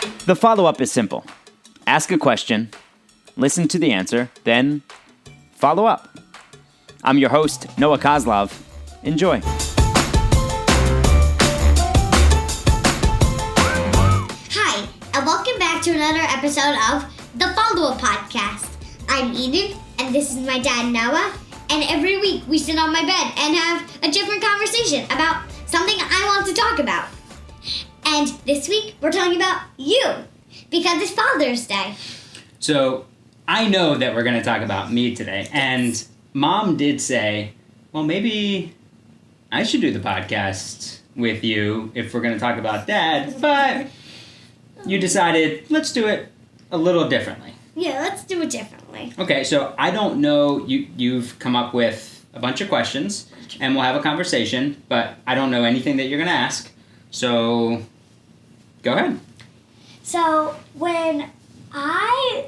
The follow-up is simple. Ask a question, listen to the answer, then follow up. I'm your host, Noah Kozlov. Enjoy. Hi, and welcome back to another episode of the Follow-Up Podcast. I'm Eden, and this is my dad, Noah, and every week we sit on my bed and have a different conversation about something I want to talk about. And this week, we're talking about you, because it's Father's Day. So, I know that we're going to talk about me today, and Mom did say, well, maybe I should do the podcast with you if we're going to talk about Dad, but you decided, let's do it a little differently. Yeah, let's do it differently. Okay, so I don't know, you've come up with a bunch of questions, and we'll have a conversation, but I don't know anything that you're going to ask, so go ahead. So, when I,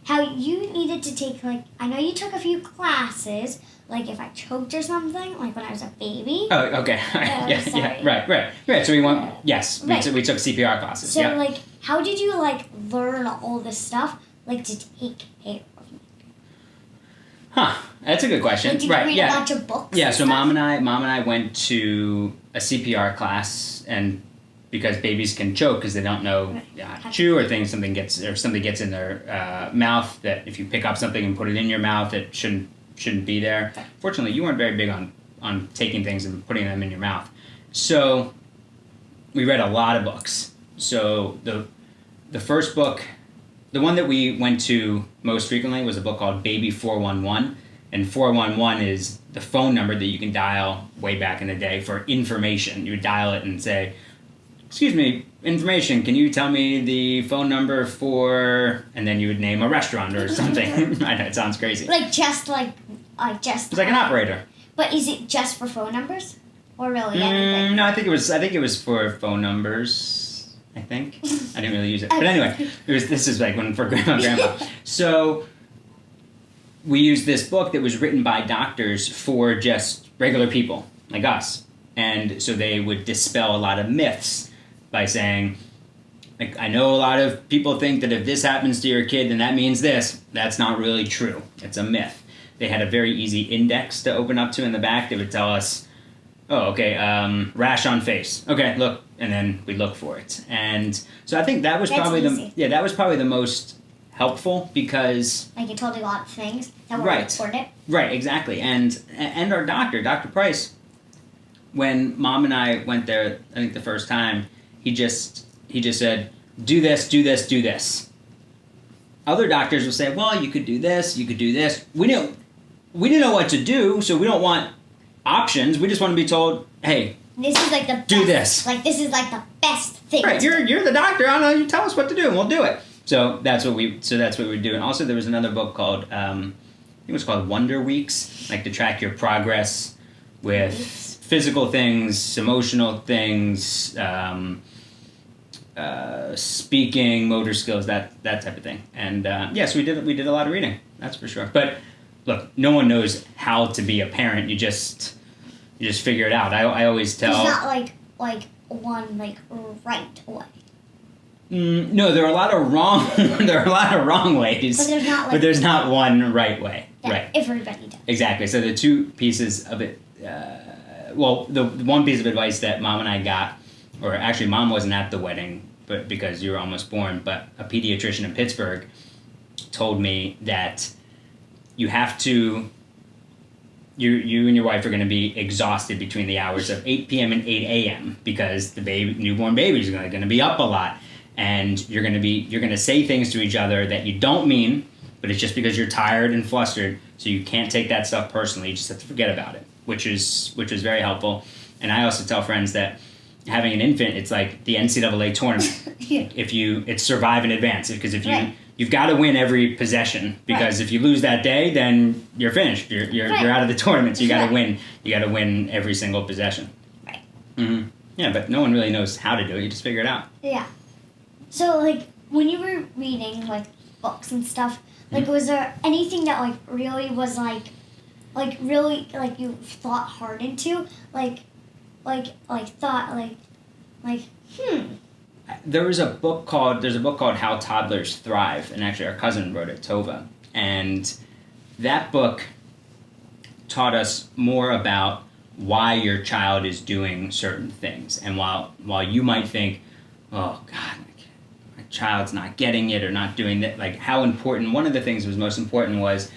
how you needed to take, I know you took a few classes, if I choked or something, when I was a baby. Oh, okay. Right. So we went, yes, Right. we took CPR classes. So, Yeah. how did you, learn all this stuff, to take care of me? Huh, that's a good question. Did you Right, read yeah. a bunch of books? Yeah, and so stuff? mom and I went to a CPR class, and because babies can choke because they don't know chew or something gets in their mouth, that if you pick up something and put it in your mouth, it shouldn't be there. Fortunately, you weren't very big on taking things and putting them in your mouth. So we read a lot of books. So the first book, the one that we went to most frequently, was a book called Baby 411. And 411 is the phone number that you can dial way back in the day for information. You would dial it and say, excuse me, information, can you tell me the phone number for... And then you would name a restaurant or something. I know, it sounds crazy. Just. It's like an operator. But is it just for phone numbers? Or really anything? No, I think it was for phone numbers, I think. I didn't really use it. But anyway, this is when for grandma and grandpa. So we used this book that was written by doctors for just regular people like us. And so they would dispel a lot of myths by saying, I know a lot of people think that if this happens to your kid, then that means this. That's not really true. It's a myth. They had a very easy index to open up to in the back that would tell us, oh, okay, rash on face. Okay, look, and then we look for it. And so I think that was probably the most helpful, because it told you a lot of things that were right, important. Right, exactly. And our doctor, Dr. Price, when Mom and I went there, I think the first time, he just said, do this, do this, do this. Other doctors will say, well, you could do this, you could do this. We didn't know what to do, so we don't want options. We just want to be told, hey, this is the best. Do this. This is the best thing. Right, you're the doctor. I don't know. You tell us what to do, and we'll do it. So that's what we do. And also, there was another book called I think it was called Wonder Weeks, to track your progress with physical things, emotional things, speaking, motor skills, that type of thing. And so we did a lot of reading. That's for sure. But look, no one knows how to be a parent. You just figure it out. I always tell. It's not one right way. No, there are a lot of wrong. There are a lot of wrong ways. But there's not one right way. Yeah, right. Everybody does. Exactly. So the two pieces of it. The one piece of advice that Mom and I got, or actually Mom wasn't at the wedding, but because you were almost born, but a pediatrician in Pittsburgh told me that you have to. You and your wife are going to be exhausted between the hours of 8 p.m. and 8 a.m. because the newborn baby is going to be up a lot, and you're going to say things to each other that you don't mean, but it's just because you're tired and flustered. So you can't take that stuff personally. You just have to forget about it, which is very helpful. And I also tell friends that having an infant, it's like the NCAA tournament. Yeah. It's survive in advance, because if you've got to win every possession, because if you lose that day, then you're finished. You're out of the tournament. So you got to win. You got to win every single possession. Right. Mm-hmm. Yeah, but no one really knows how to do it. You just figure it out. Yeah. So when you were reading books and stuff, was there anything that really was really you thought hard into, there's a book called How Toddlers Thrive, and actually our cousin wrote it, Tova, and that book taught us more about why your child is doing certain things. And while you might think, oh God, my child's not getting it or not doing that, like how important, one of the things that was most important was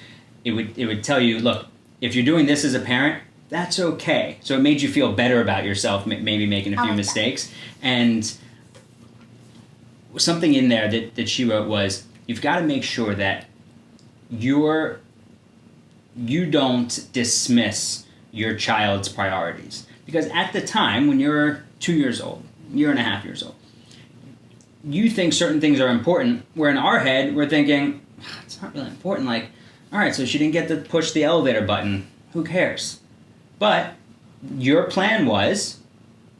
it would tell you, look, if you're doing this as a parent, that's okay. So it made you feel better about yourself, maybe making a few mistakes. And something in there that she wrote was, you've got to make sure that you don't dismiss your child's priorities. Because at the time, when you're 2 years old, year and a half years old, you think certain things are important, where in our head, we're thinking, it's not really important. Like, all right, so she didn't get to push the elevator button. Who cares? But your plan was,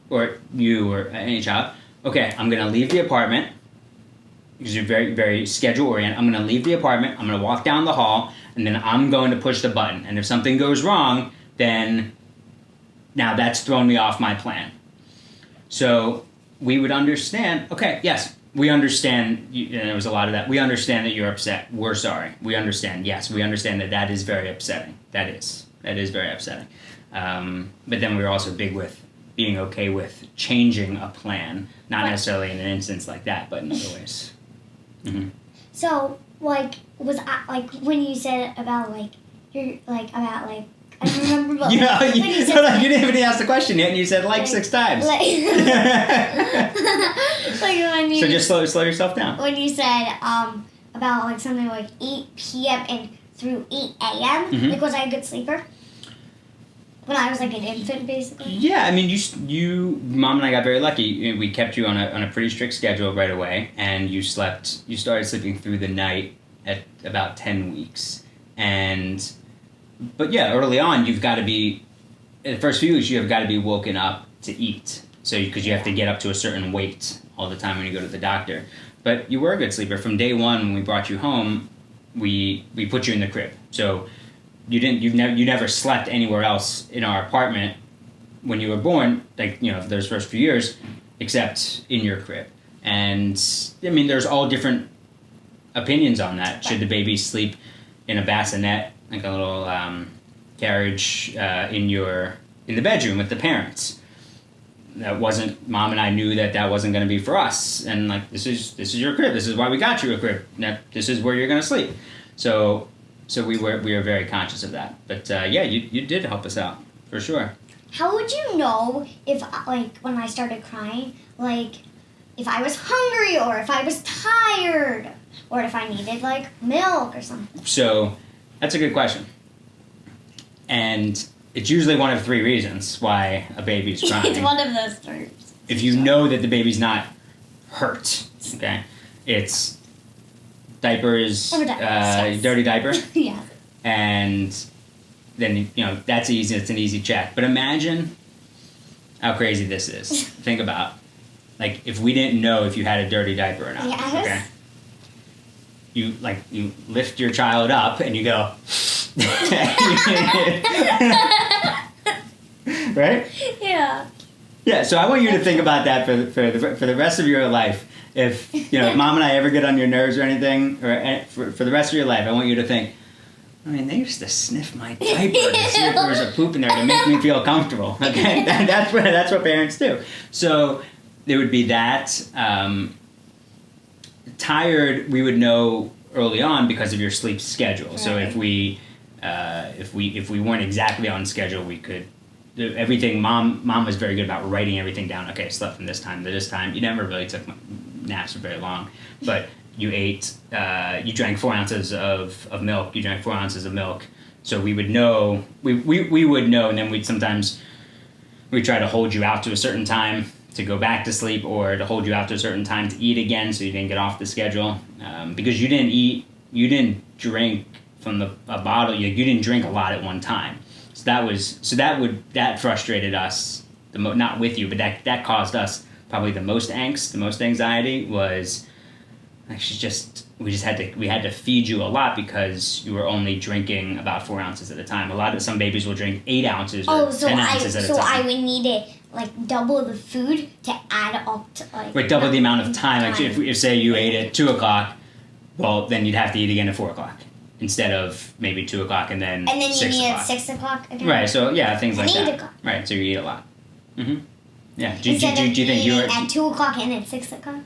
or you or any child, okay, I'm going to leave the apartment, because you're very, very schedule-oriented. I'm going to leave the apartment, I'm going to walk down the hall, and then I'm going to push the button. And if something goes wrong, then now that's thrown me off my plan. So we would understand, okay, yes, we understand, and there was a lot of that, we understand that you're upset, we're sorry. We understand, yes, we understand that is very upsetting. That is very upsetting. But then we were also big with being okay with changing a plan, not necessarily in an instance like that, but in other ways. Mm-hmm. So, like, when you said about, like, you're, like, about, like, I don't remember, but... you didn't even ask the question yet, and you said, like 6 times. Like, when you... So just slow yourself down. When you said, about, like, something like 8 p.m. and through 8 a.m., mm-hmm. like, was I a good sleeper? When I was, like, an infant, basically? Yeah, I mean, you Mom and I got very lucky. We kept you on a pretty strict schedule right away, and you started sleeping through the night at about 10 weeks. But yeah, early on, you've got to be, in the first few weeks, you have got to be woken up to eat. So, because you have to get up to a certain weight all the time when you go to the doctor. But you were a good sleeper. From day one, when we brought you home, we put you in the crib. So, you never slept anywhere else in our apartment when you were born, like, those first few years, except in your crib. And, I mean, there's all different opinions on that. Should the baby sleep in a bassinet, like a little carriage in the bedroom with the parents? That wasn't, Mom and I knew that wasn't going to be for us. And, like, this is your crib. This is why we got you a crib. This is where you're going to sleep. So we were very conscious of that. But yeah, you did help us out, for sure. How would you know if, like, when I started crying, like, if I was hungry or if I was tired or if I needed, like, milk or something? So that's a good question. And it's usually one of 3 reasons why a baby's crying. It's one of those 3. If you know that the baby's not hurt, okay? It's diapers, yes. dirty diaper. Yeah. And then, that's easy. It's an easy check. But imagine how crazy this is. Think about, like, if we didn't know if you had a dirty diaper or not. Yes. Okay? You lift your child up and you go, right? Yeah. Yeah. So I want you to think about that for the rest of your life. If Mom and I ever get on your nerves or anything, or for the rest of your life, I want you to think, I mean, they used to sniff my diaper to see if there was a poop in there to make me feel comfortable. Okay, that's what parents do. So there would be that. Tired, we would know early on because of your sleep schedule. Right. So if we weren't exactly on schedule, we could do everything. Mom was very good about writing everything down. Okay, slept from this time to this time. You never really took naps for very long, but you ate. You drank 4 ounces of milk. You drank 4 ounces of milk. So we would know. We would know, and then we'd try to hold you out to a certain time to go back to sleep, or to hold you out to a certain time to eat again, so you didn't get off the schedule. Because you didn't drink from a bottle. You didn't drink a lot at one time. So that frustrated us not with you, but that caused us probably the most angst, the most anxiety was we had to feed you a lot because you were only drinking about 4 ounces at a time. Some babies will drink 8 ounces or 10 ounces at a time. So I would need it like double the food to add up to like. Wait, double the amount of time. Like if say you ate at 2 o'clock, well then you'd have to eat again at 4 o'clock instead of maybe 2 o'clock and then. And then you 6 eat at o'clock. 6 o'clock again. Right. So yeah, things And like 8 that. o'clock. Right. So you eat a lot. Mm-hmm. Yeah. Do you Instead of think you eating were? at 2 o'clock and at 6 o'clock?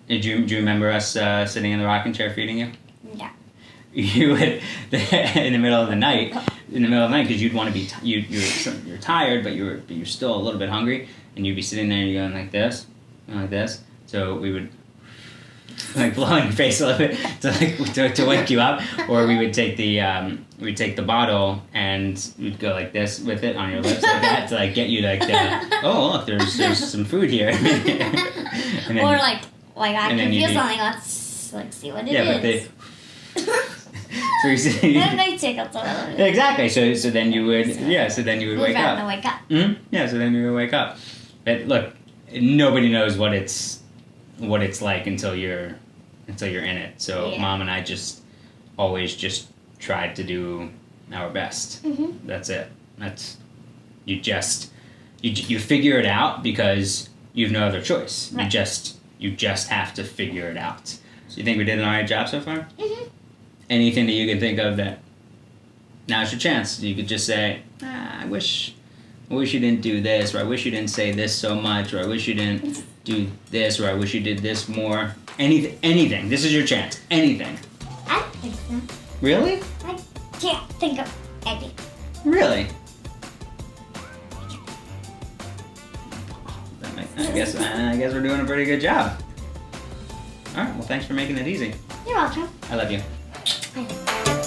Do you remember us sitting in the rocking chair feeding you? Yeah. You would in the middle of the night, because you'd want to be you're tired, but you're still a little bit hungry, and you'd be sitting there and you're going like this. So we would like blow in your face a little bit to wake you up, or we would take the bottle and we'd go like this with it on your lips like that to like get you like oh look there's some food here. And then Or like I and then can you'd feel be- something. Let's like see what it is. yeah, but they. So you see, Then they take up the exactly. So then you would wake up. To wake up. Mm-hmm. Yeah. So then you would wake up. But look, nobody knows what it's like until you're in it. So Yeah. Mom and I just always just tried to do our best. Mm-hmm. That's it. That's you figure it out because you've no other choice. Right. You just have to figure it out. So you think we did an alright job so far? Mm-hmm. Anything that you can think of that now's your chance. You could just say, I wish you didn't do this, or I wish you didn't say this so much, or I wish you didn't do this, or I wish you did this more. Anything. This is your chance. Anything. I don't think so. Really? I can't think of anything. Really? I guess we're doing a pretty good job. All right. Well, thanks for making it easy. You're welcome. I love you. I